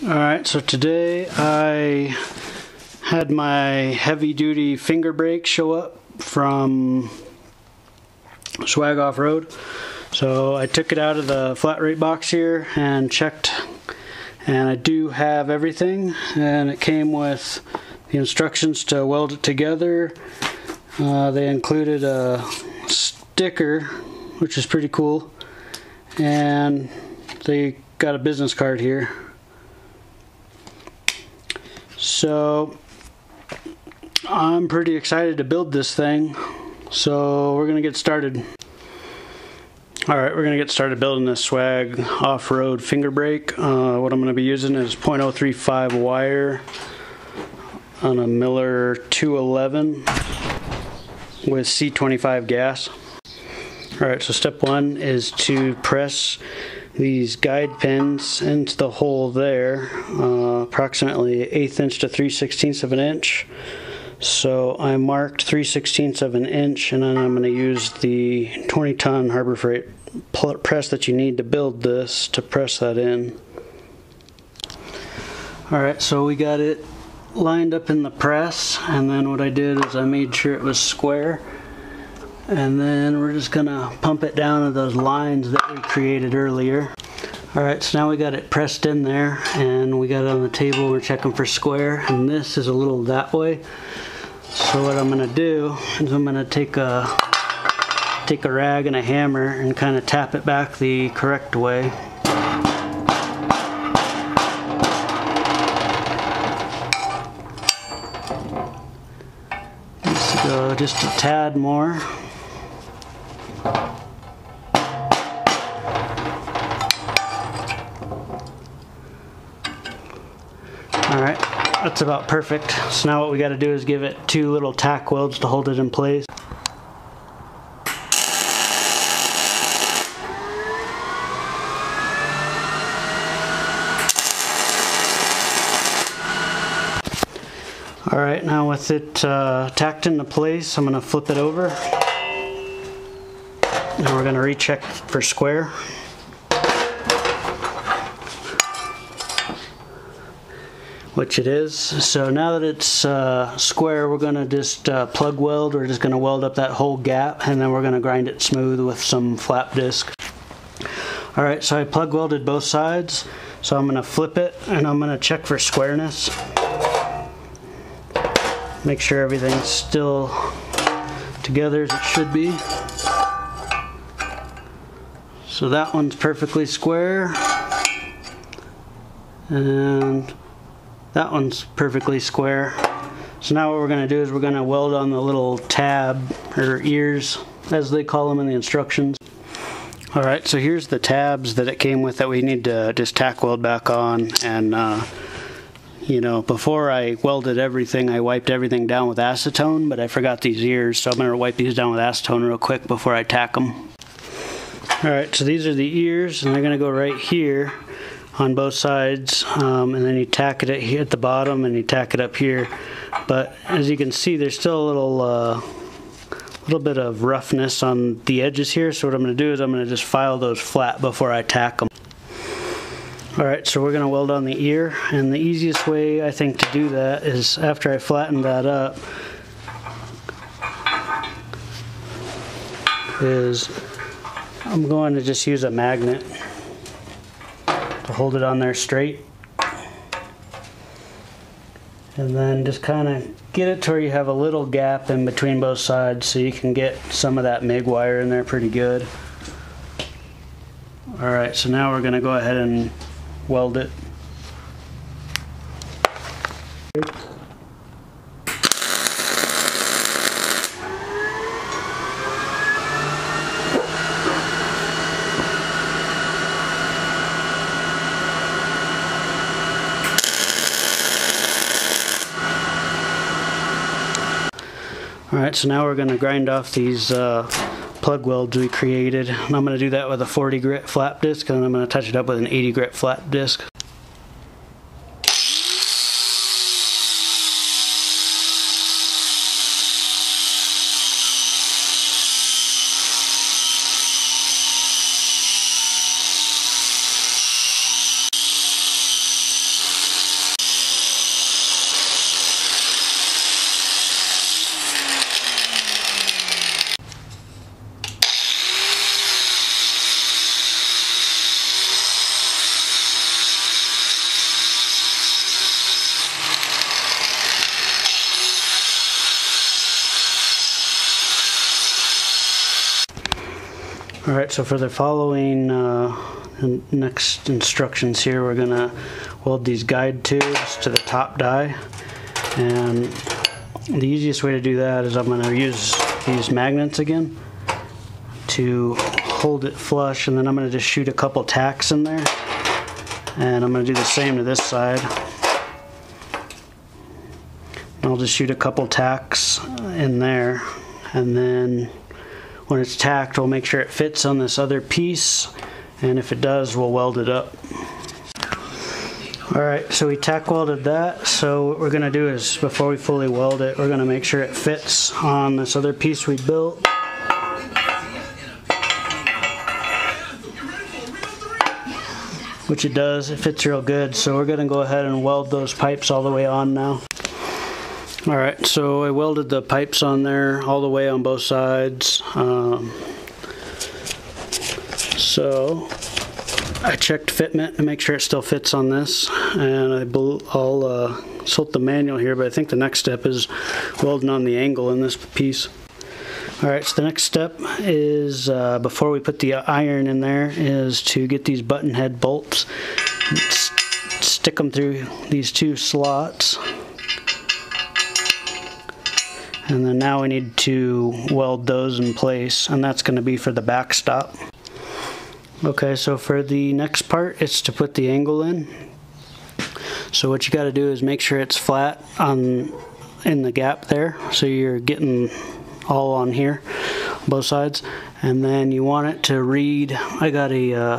Alright, so today I had my heavy duty finger brake show up from Swag Off-Road. So I took it out of the flat rate box here and checked, and I do have everything, and it came with the instructions to weld it together. They included a sticker, which is pretty cool, and they got a business card here. So I'm pretty excited to build this thing, so we're gonna get started. Alright, we're gonna get started building this Swag Off-Road finger brake. What I'm gonna be using is 0.035 wire on a Miller 211 with C25 gas. Alright, so step one is to press these guide pins into the hole there, approximately 1/8 inch to 3/16 of an inch. So I marked 3/16 of an inch, and then I'm going to use the 20-ton Harbor Freight press that you need to build this to press that in. Alright, so we got it lined up in the press, and then what I did is I made sure it was square, and then we're just gonna pump it down to those lines that we created earlier. Alright, so now we got it pressed in there, and we got it on the table. We're checking for square, and this is a little that way. So what I'm gonna do is I'm gonna take a rag and a hammer and kind of tap it back the correct way. Let's go just a tad more. Alright, that's about perfect. So now what we got to do is give it 2 little tack welds to hold it in place. Alright, now with it tacked into place, I'm going to flip it over. And we're going to recheck for square. Which it is. So now that it's square, we're going to just plug weld. We're just going to weld up that whole gap, and then we're going to grind it smooth with some flap disc. Alright, so I plug welded both sides. So I'm going to flip it, and I'm going to check for squareness. Make sure everything's still together as it should be. So that one's perfectly square, and that one's perfectly square. So now what we're going to do is we're going to weld on the little tab, or ears as they call them in the instructions. Alright, so here's the tabs that it came with that we need to just tack weld back on. And you know, before I welded everything, I wiped everything down with acetone, but I forgot these ears, so I'm going to wipe these down with acetone real quick before I tack them. Alright, so these are the ears, and they're going to go right here on both sides, and then you tack it here at the bottom, and you tack it up here. But as you can see, there's still a little bit of roughness on the edges here. So what I'm going to do is I'm going to just file those flat before I tack them. Alright, so we're going to weld on the ear, and the easiest way I think to do that is after I flatten that up is I'm going to just use a magnet to hold it on there straight, and then just kind of get it to where you have a little gap in between both sides so you can get some of that MIG wire in there pretty good. Alright, so now we're going to go ahead and weld it. Alright, so now we're going to grind off these plug welds we created. And I'm going to do that with a 40 grit flap disc, and then I'm going to touch it up with an 80 grit flap disc. Alright, so for the following next instructions here, we're going to weld these guide tubes to the top die. And the easiest way to do that is I'm going to use these magnets again to hold it flush, and then I'm going to just shoot a couple tacks in there. And I'm going to do the same to this side. I'll just shoot a couple tacks in there, and then when it's tacked, we'll make sure it fits on this other piece, and if it does, we'll weld it up. Alright, so we tack welded that, so what we're going to do is, before we fully weld it, we're going to make sure it fits on this other piece we built. Which it does, it fits real good, so we're going to go ahead and weld those pipes all the way on now. Alright, so I welded the pipes on there all the way on both sides. So I checked fitment to make sure it still fits on this, and I'll insert the manual here, but I think the next step is welding on the angle in this piece. Alright, so the next step is, before we put the iron in there, is to get these button head bolts, stick them through these two slots, and then now we need to weld those in place, and that's going to be for the backstop. Okay, so for the next part, it's to put the angle in. So what you got to do is make sure it's flat in the gap there, so you're getting all on here, both sides, and then you want it to read. I got a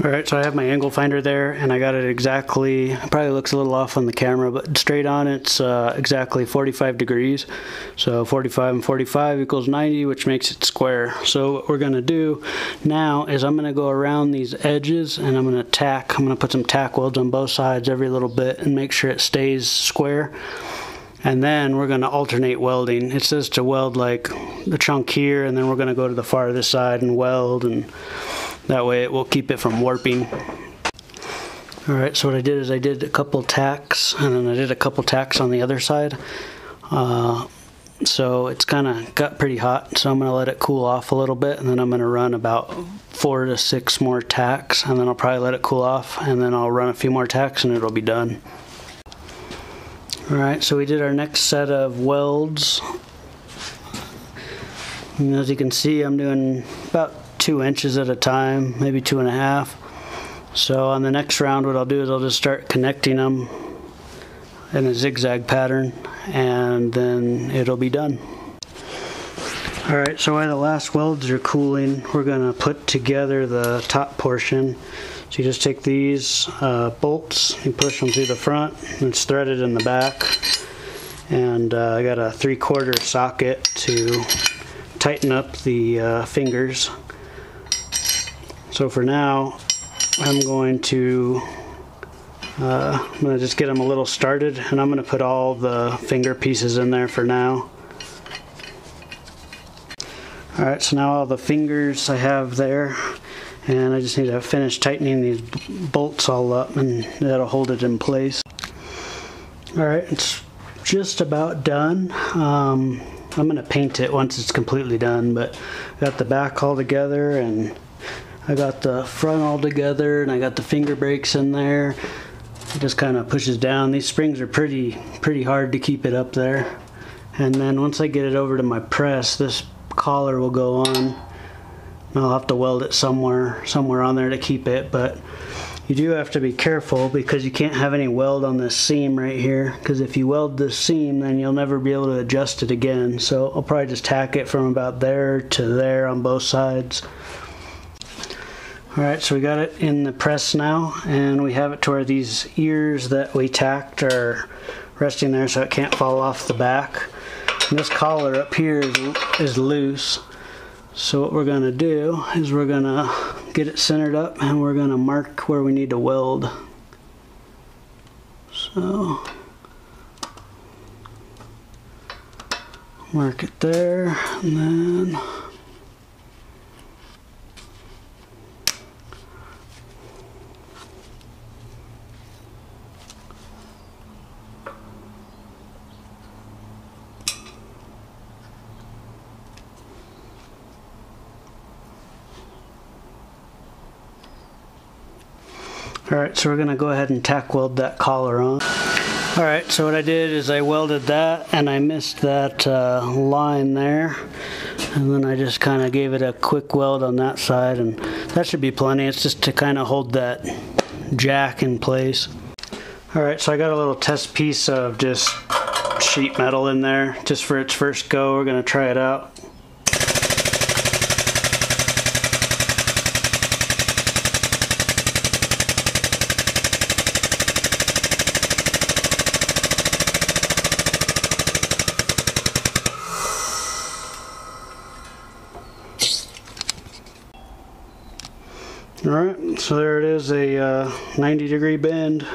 alright, so I have my angle finder there, and I got it exactly, it probably looks a little off on the camera, but straight on it's exactly 45 degrees. So 45 and 45 equals 90, which makes it square. So what we're going to do now is I'm going to go around these edges, and I'm going to put some tack welds on both sides every little bit and make sure it stays square. And then we're going to alternate welding. It says to weld like the chunk here, and then we're going to go to the farthest side and weld, and that way it will keep it from warping. Alright, so what I did is I did a couple tacks, and then I did a couple tacks on the other side. So it's kind of got pretty hot, so I'm going to let it cool off a little bit, and then I'm going to run about 4 to 6 more tacks, and then I'll probably let it cool off, and then I'll run a few more tacks and it'll be done. Alright, so we did our next set of welds. And as you can see, I'm doing about 2 inches at a time, maybe 2.5. So on the next round, what I'll do is I'll just start connecting them in a zigzag pattern, and then it'll be done. Alright, so while the last welds are cooling, we're going to put together the top portion. So you just take these bolts, you push them through the front, and it's threaded in the back. And I got a 3/4 socket to tighten up the fingers. So for now, I'm going to just get them a little started, and I'm going to put all the finger pieces in there for now. Alright, so now all the fingers I have there, and I just need to finish tightening these bolts all up, and that'll hold it in place. Alright, it's just about done. I'm going to paint it once it's completely done, but I got the back all together, and I got the front all together, and I got the finger brakes in there. It just kind of pushes down. These springs are pretty hard to keep it up there. And then once I get it over to my press, this collar will go on. I'll have to weld it somewhere on there to keep it, but you do have to be careful because you can't have any weld on this seam right here, because if you weld this seam, then you'll never be able to adjust it again. So I'll probably just tack it from about there to there on both sides. Alright, so we got it in the press now, and we have it to where these ears that we tacked are resting there so it can't fall off the back. And this collar up here is loose. So what we're going to do is we're going to get it centered up, and we're going to mark where we need to weld. So mark it there, and then Alright, so we're going to go ahead and tack weld that collar on. Alright, so what I did is I welded that and I missed that line there. And then I just kind of gave it a quick weld on that side, and that should be plenty. It's just to kind of hold that jack in place. Alright, so I got a little test piece of just sheet metal in there just for its first go. We're going to try it out. Alright, so there it is, a 90-degree bend.